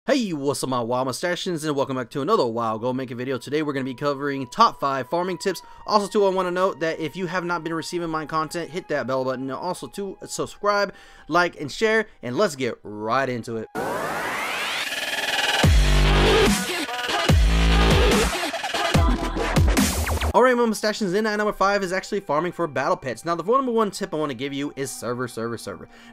Hey, what's up my wild mustachians, and welcome back to another Wild Go Making video. Today we're going to be covering top 5 farming tips. Also too, I want to note that if you have not been receiving my content, hit that bell button, and also to subscribe, like, and share, and let's get right into it. Alright, my mustachians, in at number 5 is actually farming for battle pets. Now, the number one tip I want to give you is server.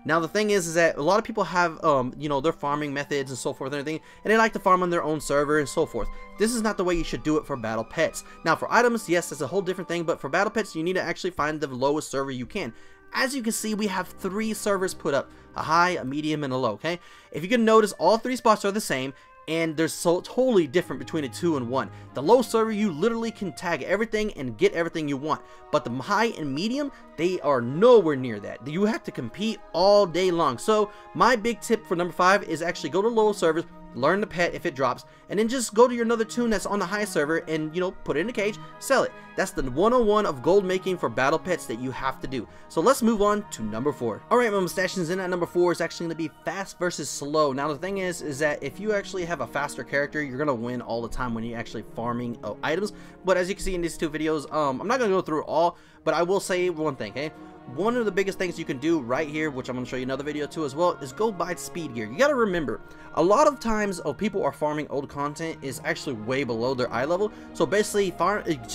Now, the thing is that a lot of people have, their farming methods and so forth and everything, and they like to farm on their own server and so forth. This is not the way you should do it for battle pets. Now, for items, yes, that's a whole different thing, but for battle pets, you need to actually find the lowest server you can. As you can see, we have 3 servers put up, a high, a medium, and a low, okay? If you can notice, all 3 spots are the same, and they're so totally different between a 2 and 1. The low server, you literally can tag everything and get everything you want, but the high and medium, they are nowhere near that. You have to compete all day long. So my big tip for number 5 is actually go to low servers, learn the pet if it drops, and then just go to your another tune that's on the high server and, put it in a cage, sell it. That's the 101 of gold making for battle pets that you have to do. So let's move on to number 4. Alright, my mustachians, in at number 4 is actually going to be fast versus slow. Now, the thing is that if you actually have a faster character, you're going to win all the time when you're actually farming items. But as you can see in these 2 videos, I'm not going to go through it all, but I will say one thing, okay? One of the biggest things you can do right here, which I'm going to show you another video too as well, is go buy speed gear. You got to remember, a lot of times people are farming old content is actually way below their eye level. So basically,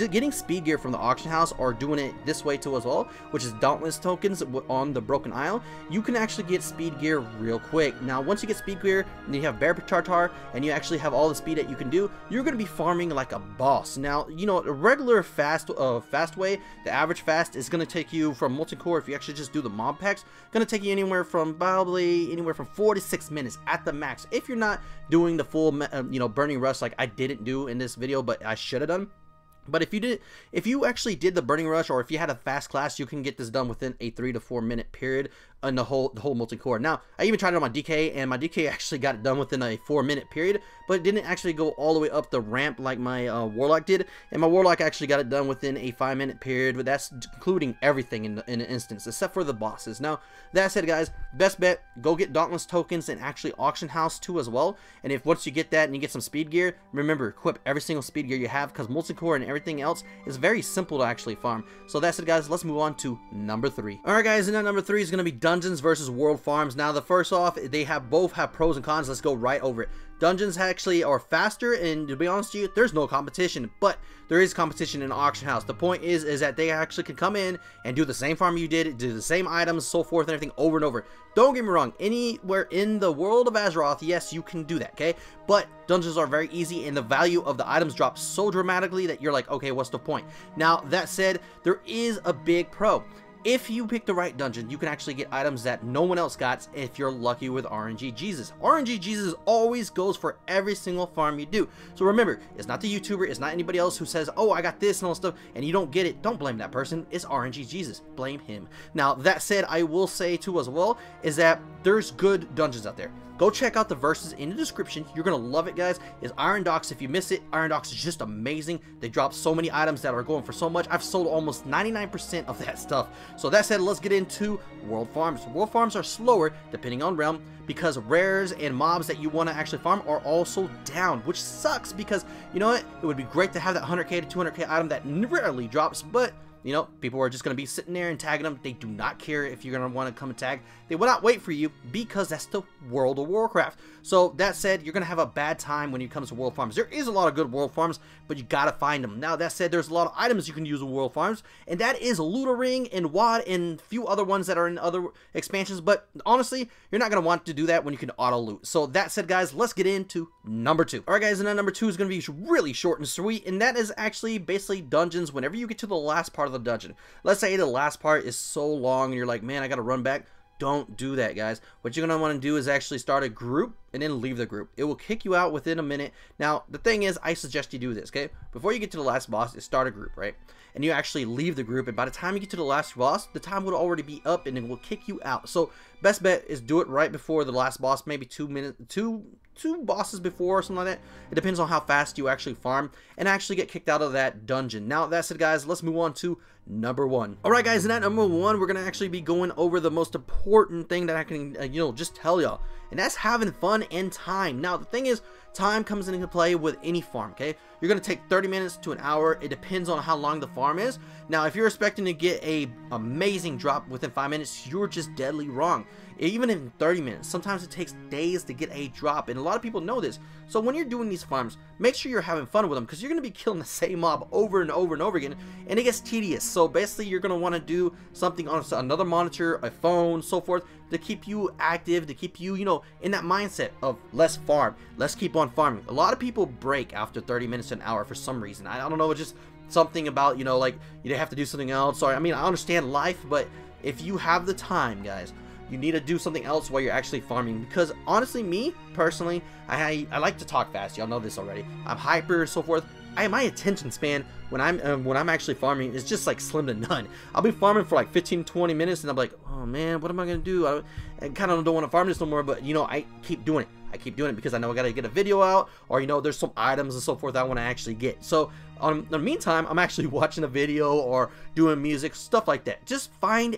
getting speed gear from the auction house or doing it this way too as well, which is dauntless tokens on the Broken Isle, you can actually get speed gear real quick. Now, once you get speed gear, and you have Bear Tartar, and you actually have all the speed that you can do, you're going to be farming like a boss. Now, a regular fast way, the average fast is going to take you from multi-core, if you actually just do the mob packs, going to take you probably anywhere from 4 to 6 minutes at the max. If you're not doing the full, burning rush like I didn't do in this video, but I should have done. But if you actually did the burning rush, or if you had a fast class, you can get this done within a 3 to 4 minute period on the whole multi-core. Now, I even tried it on my DK, and my DK actually got it done within a 4-minute period, but it didn't actually go all the way up the ramp like my Warlock did, and my Warlock actually got it done within a 5-minute period, but that's including everything in an instance, except for the bosses. Now, that said, guys, best bet, go get Dauntless tokens and actually auction house too as well, and if once you get that and you get some speed gear, remember, equip every single speed gear you have, because multi-core and everything else is very simple to actually farm. So that's it, guys. Let's move on to number 3. Alright, guys, and number 3 is going to be dungeons versus world farms. Now, the first off, they both have pros and cons. Let's go right over it. Dungeons actually are faster, and to be honest with you, there's no competition, but there is competition in the auction house. The point is that they actually can come in and do the same farm you did, do the same items, so forth and everything over and over. Don't get me wrong, anywhere in the world of Azeroth, yes, you can do that, okay? But dungeons are very easy, and the value of the items drops so dramatically that you're like, okay, what's the point? Now, that said, there is a big pro. If you pick the right dungeon, you can actually get items that no one else got if you're lucky with RNG Jesus. RNG Jesus always goes for every single farm you do. So remember, it's not the YouTuber, it's not anybody else who says, oh, I got this and all stuff, and you don't get it. Don't blame that person. It's RNG Jesus. Blame him. Now, that said, I will say too as well, is that there's good dungeons out there. Go check out the verses in the description. You're going to love it, guys. It's Iron Docks. If you miss it, Iron Docks is just amazing. They drop so many items that are going for so much. I've sold almost 99% of that stuff. So that said, let's get into world farms. World farms are slower depending on realm because rares and mobs that you want to actually farm are also down, which sucks because, you know what? It would be great to have that 100k to 200k item that rarely drops, but people are just going to be sitting there and tagging them. They do not care if you're going to want to come and tag. They will not wait for you because that's the World of Warcraft. So that said, you're going to have a bad time when it comes to world farms. There is a lot of good world farms, but you got to find them. Now, that said, there's a lot of items you can use in world farms, and that is Looter Ring and WAD and a few other ones that are in other expansions. But honestly, you're not going to want to do that when you can auto loot. So that said, guys, let's get into number 2. All right, guys, and then number 2 is going to be really short and sweet, and that is actually basically dungeons whenever you get to the last part of the dungeon. Let's say the last part is so long and you're like, man, I gotta run back. Don't do that, guys. What you're gonna want to do is actually start a group and then leave the group. It will kick you out within a minute. Now, the thing is, I suggest you do this, okay? Before you get to the last boss, start a group, right? And you actually leave the group, and by the time you get to the last boss, the time will already be up and it will kick you out. So best bet is do it right before the last boss, maybe 2 minutes, two bosses before or something like that. It depends on how fast you actually farm and actually get kicked out of that dungeon. Now, that's it, guys. Let's move on to number 1. Alright, guys, and at number 1, we're gonna actually be going over the most important thing that I can just tell y'all, and that's having fun and time. Now the thing is, time comes into play with any farm, okay? You're gonna take 30 minutes to an hour. It depends on how long the farm is. Now if you're expecting to get a amazing drop within 5 minutes, you're just deadly wrong. Even in 30 minutes, sometimes it takes days to get a drop, and a lot of people know this. So when you're doing these farms, make sure you're having fun with them, because you're going to be killing the same mob over and over and over again, and it gets tedious. So basically you're going to want to do something on another monitor, a phone, so forth, to keep you active, to keep you, you know, in that mindset of let's farm, let's keep on farming. A lot of people break after 30 minutes to an hour for some reason. I don't know, it's just something about, you know, like you have to do something else. Or I mean, I understand life, but if you have the time, guys, you need to do something else while you're actually farming. Because honestly, me personally, I like to talk fast. Y'all know this already. I'm hyper, so forth. My attention span when I'm actually farming is just like slim to none. I'll be farming for like 15-20 minutes, and I'm like, oh man, what am I gonna do? I kind of don't want to farm this no more. But you know, I keep doing it. I keep doing it because I know I gotta get a video out, or you know, there's some items and so forth I want to actually get. So in the meantime, I'm actually watching a video or doing music, stuff like that. Just find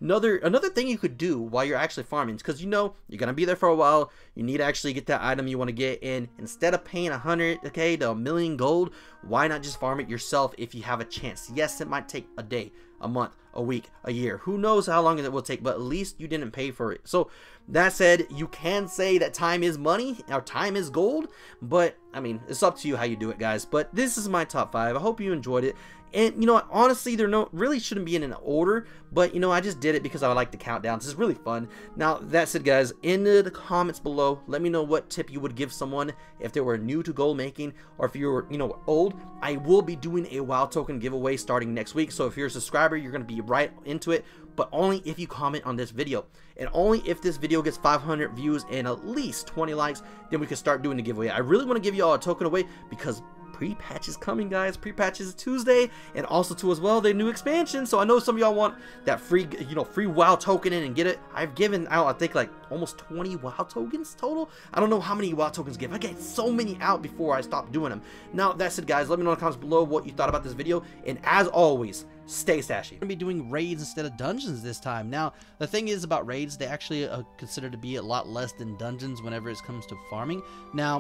another thing you could do while you're actually farming, because you know you're gonna be there for a while. You need to actually get that item you want to get in. Instead of paying 100k to 1,000,000 gold, why not just farm it yourself if you have a chance? Yes, it might take a day, a month, a week, a year, who knows how long it will take, but at least you didn't pay for it. So that said, you can say that time is money, or time is gold, but I mean, it's up to you how you do it, guys. But this is my top 5. I hope you enjoyed it. And you know what, honestly, really shouldn't be in an order, but you know, I just did it because I like the countdowns. It's really fun. Now that said, guys, in the comments below, let me know what tip you would give someone if they were new to gold making, or if you were, you know, old. I will be doing a WoW token giveaway starting next week, so if you're a subscriber, you're going to be right into it, but only if you comment on this video, and only if this video gets 500 views and at least 20 likes, then we can start doing the giveaway. I really want to give you all a token away because pre-patch is coming, guys. Pre-patch is Tuesday, and also too as well the new expansion. So I know some of y'all want that free, you know, free WoW token in and get it. I've given out, I think, like almost 20 WoW tokens total. I don't know how many WoW tokens give. I get so many out before I stop doing them. Now that said, guys, let me know in the comments below what you thought about this video, and as always, stay stashy. I'm gonna be doing raids instead of dungeons this time. Now the thing is about raids, they actually consider to be a lot less than dungeons whenever it comes to farming. Now